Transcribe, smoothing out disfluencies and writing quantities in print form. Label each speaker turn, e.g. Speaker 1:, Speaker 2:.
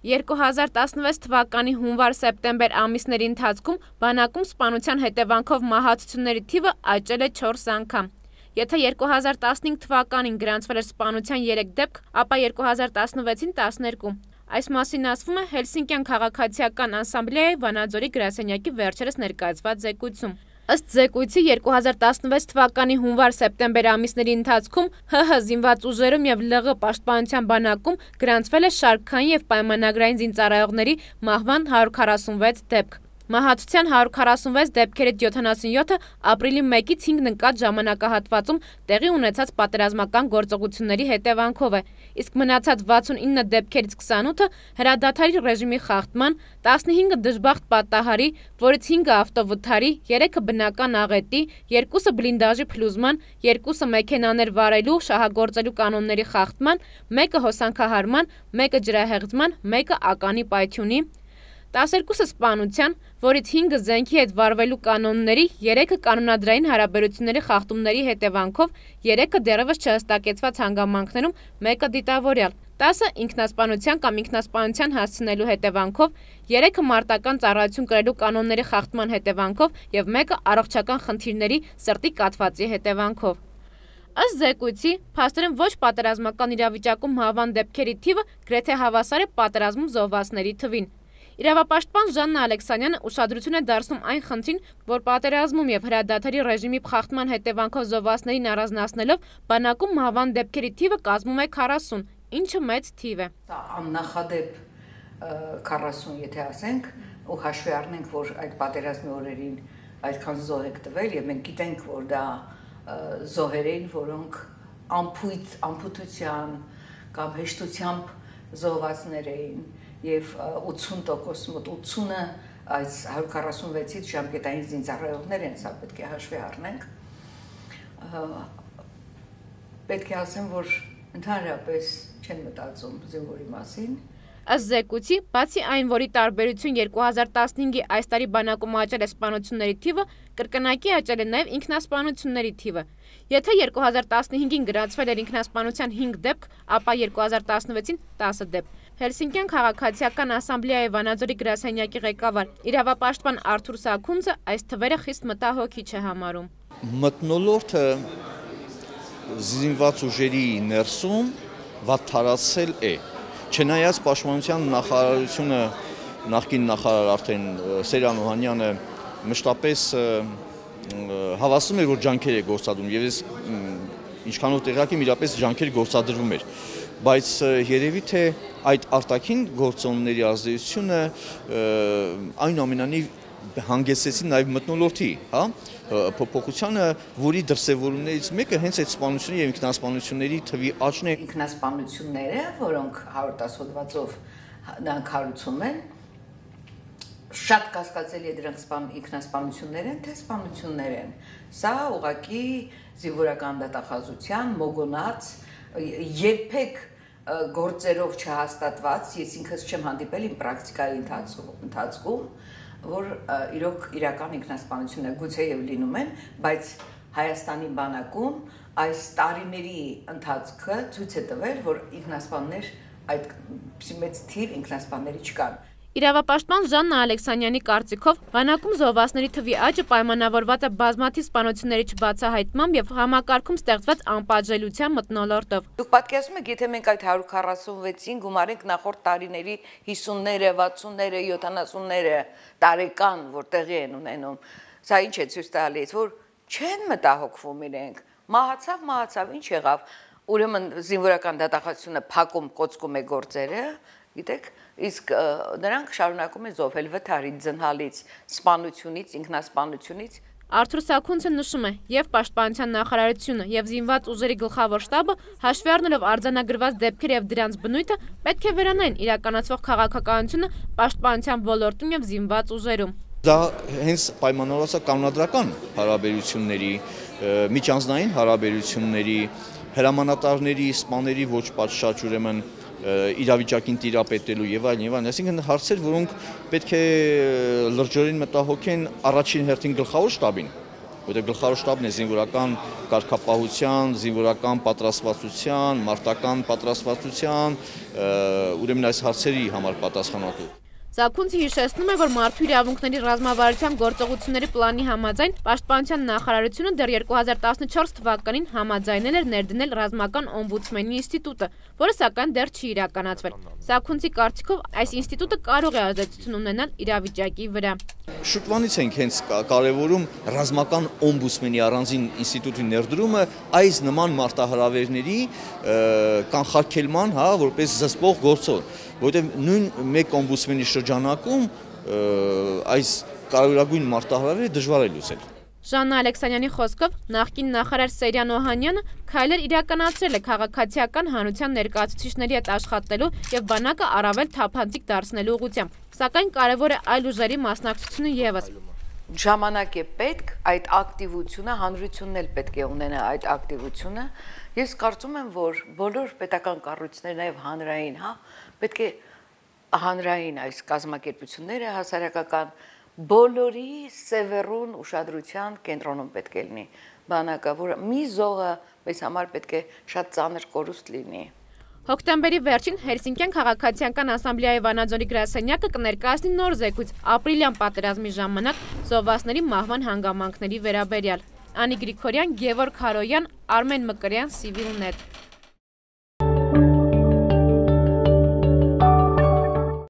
Speaker 1: 2016 թվականի հունվար-սեպտեմբեր ամիսների ընթացքում բանակում սպանության հետևանքով մահացությունների թիվը աճել է 4 անգամ։ Եթե 2015 թվականին գրանցվել էր սպանության 3 դեպք, ապա 2016-ին 12։ Այս մասին ասվում է Հելսինկյան քաղաքացիական ասամբլեայի Վանաձորի գրասենյակի վերջերս ներկայացված զեկույցում։ Ըստ զեկույցի 2016 թվականի հունվար-սեպտեմբեր ամիսների ընթացքում ՀՀ զինված ուժերում եւ ԼՂ պաշտպանության բանակում գրանցվել է շարքային եւ պայմանագրային զինծառայողների մահվան 146 դեպք։ Մահացության 146 դեպքերից 77-ը ապրիլի 1-ից 5 ընկած ժամանակահատվածում տեղի ունեցած պատերազմական գործողությունների հետևանքով է, իսկ մնացած 69 դեպքերից 28-ը հրադադարի ռեժիմի խախտման, 15-ը դժբախտ պատահարի, որից 5-ը ավտովթարի, 3-ը բնական աղետի, 2-ը բլինդաժի փլուզման, 2-ը մեքենաներ վարելու, շահագործելու կանոնների խախտման, 1-ը հոսանքահարման, 1-ը ջրահեղձման, 1-ը ականի պայթյունի, 12-ը սպանության, որից 5-ը զենքի հետ վարվելու կանոնների, 3-ը կանոնադրային հարաբերությունների խախտումների հետևանքով, 3-ը դեռևս չհստակեցված հանգամանքներում, 1-ը դիտավորյալ, 10-ը ինքնասպանության կամ ինքնասպանության հասցնելու հետևանքով, 3-ը մարտական ծառայություն կրելու կանոնների խախտման հետևանքով եւ 1-ը առողջական խնդիրների սրտի կաթվածի հետևանքով։ Ըստ զեկույցի, փաստորեն ոչ պատերազմական իրավիճակում մահվան դեպքերի թիվը գրեթե հավասար է պատերազմում զոհվածների թվին։ Իրավապաշտպան Ժաննա Ալեքսանյանը ուշադրություն է դարձնում այն խնդրին, որ պատերազմում եւ հրադադարի ռեժիմի խախտման հետևանքով զոհվածներին առանձնացնելով բանակում մահվան դեպքերի թիվը կազմում է 40, ինչը մեծ թիվ է։
Speaker 2: Դա աննախադեպ 40, եթե ասենք, ու հաշվի առնենք, որ այդ պատերազմի օրերին այդքան զոհ եք տվել եւ մենք գիտենք, որ դա զոհեր էին, որոնք ամփոփության կամ հեշտությամբ զոհվածներ էին եւ 80% մոտ 80-ը այս 146-ից ժամկետային զինծառայողներ են, սա պետք է հաշվի առնենք։ Պետք է ասեմ, որ ընդհանրապես չեն մտածում զինվորի մասին։
Speaker 1: Ըստ զեկույցի, բացի այն, որի տարբերություն 2015-ի այս տարի բանակում աճել է սպանությունների թիվը, կրկնակի աճել է նաև ինքնասպանությունների թիվը։ Եթե 2015-ին գրանցվել էր ինքնասպանության 5 դեպք, ապա 2016-ին 10 դեպք։ Հելսինկյան քաղաքացիական ասամբլեայի Վանաձորի գրասենյակի ղեկավար իրավապաշտպան Արթուր Սաքունցը այս թվերը խիստ մտահոգիչ է համարում։
Speaker 3: Մթնոլորտը զինված ուժերի ներսում վատթարացել է։ Չնայած պաշտպանության նախարարությունը, նախկին նախարար արդեն Սերյան Օհանյանը մշտապես հավաստում էր, որ ջանքեր է գործադրում, եւ ես ինչքանով տեղյակ եմ, իրապես ջանքեր գործադրվում էր, բայց երևի թե այդ արտաքին գործոնների ազդեցությունը այնուամենայնիվ հանգեցրեցին նաև մթնոլորտի, փոփոխությանը, որի դրսևորումներից մեկը հենց այդ սպանությունների եւ ինքնասպանությունների թվի աճն է։
Speaker 2: Ինքնասպանությունները, որոնք 110 հոդվածով նրանք հարուցում են, շատ կասկածելի է դրանք ինքնասպանություններ են, թե սպանություններ են։ Սա ուղղակի զինվորական դատախազության մոգոնած, երբեք գործերով չհաստատված, ես ինքս չեմ հանդիպել իմ պրակտիկայի ընթացքում, որ իրոք իրական ինքնասպանություն է, գուցե եւ լինում են, բայց Հայաստանի բանակում այս տարիների ընթացքը ցույց է տվել, որ ինքնասպաններ այդպիսի մեծ թիվ ինքնասպանների չկան։
Speaker 1: Իրավապաշտպան Ժաննա Ալեքսանյանի կարծիքով բանակում զոհվածների թվի աճը պայմանավորված է բազմաթիվ սպանությունների չբացահայտմամբ եւ համակարգում ստեղծված անպատժելիության մթնոլորտով։
Speaker 2: Դուք պատկերացնում եք, եթե մենք այդ 146-ին գումարենք նախորդ տարիների 50-ները, 60-ները, 70-ները տարեկան, որ տեղի են ունենում, սա ինչ է ցույց տալիս, որ չեն մտահոգվում իրենք։ Մահացավ, ինչ եղավ։ Ուրեմն զինվորական դատախազությունը փակում, կոծկում է գործերը, գիտեք, իսկ նրանք շարունակում են զոհվել վթարից, ձնհալից, սպանությունից, ինքնասպանությունից։
Speaker 1: Արթուր Սաքունցը նշում է, եւ պաշտպանության նախարարությունը, եւ զինված ուժերի գլխավոր շտաբը հաշվի առնելով արձանագրված դեպքեր եւ դրանց բնույթը պետք է վերանային իրականացվող քաղաքականությունը պաշտպանության ոլորտում եւ զինված ուժերում։
Speaker 3: Դա հենց պայմանավորված է կանոնադրական հարաբերությունների, միջանձնային հարաբերությունների, հրամանատարների, սպաների ոչ պատշաճ ուրեմն իրավիճակին տիրապետելու եւ այլն, այսինքն հարցեր, որոնք պետք է լրջորեն մտահոգեն առաջին հերթին գլխավոր շտաբին, որտեղ գլխավոր շտաբն է զինվորական կարգապահության, զինվորական պատրաստվածության, մարտական պատրաստվածության, ուրեմն այս հարցերի համար պատասխանատու։
Speaker 1: Զաքունցը հիշեցնում է, որ մարդու իրավունքների ռազմավարության գործողությունների պլանի համաձայն Պաշտպանության նախարարությունը դեռ 2014 թվականին համաձայնել էր ներդնել ռազմական օմբուդսմենի ինստիտուտը, որը սակայն դեռ չի իրականացվել։ Զաքունցի կարծիքով այս ինստիտուտը կարող է ազդեցություն ունենալ իրավիճակի վրա։
Speaker 3: Շուտվանից ենք հենց կարևորում ռազմական օմբուդսմենի առանձին ինստիտուտի ներդրումը այս նման մարտահրավերների կանխարգելման, որպես զսպող գործոն, որտեղ նույն մեկ օմբուդսմենի շրջանակում այս կարևորագույն մարտահրավերը դժվար է լուծել։
Speaker 1: Ժաննա Ալեքսանյանի խոսքով նախկին նախարար Սերյան Օհանյանը քայլեր իրականացրել է քաղաքացիական հանրության ներկայացուցիչների հետ աշխատելու եւ բանակը առավել թափանցիկ դարձնելու ուղղությամբ, սակայն կարևոր է այլ ուժերի մասնակցությունը եւս։
Speaker 2: Ժամանակ է պետք այդ ակտիվությունը, հանրությունն էլ պետք է ունենա այդ ակտիվությունը։ Ես կարծում եմ, որ բոլոր պետական կառույցները, նաեւ հանրային, պետք է հանրային այս կազմակերպությունները հասարակական բոլորի սևեռուն ուշադրության կենտրոնում պետք է լինի բանակը, որ մի զոհը մեզ համար պետք է շատ ծանր կորուստ լինի։
Speaker 1: Հոկտեմբերի վերջին Հելսինկյան քաղաքացիական ասամբլեայի Վանաձորի գրասենյակը կներկայացնի նոր զեկույց ապրիլյան պատերազմի ժամանակ զոհվածների մահվան հանգամանքների վերաբերյալ։ Անի Գրիգորյան, Գևորգ Հարոյան, Արմեն Մկրյան, Civilnet։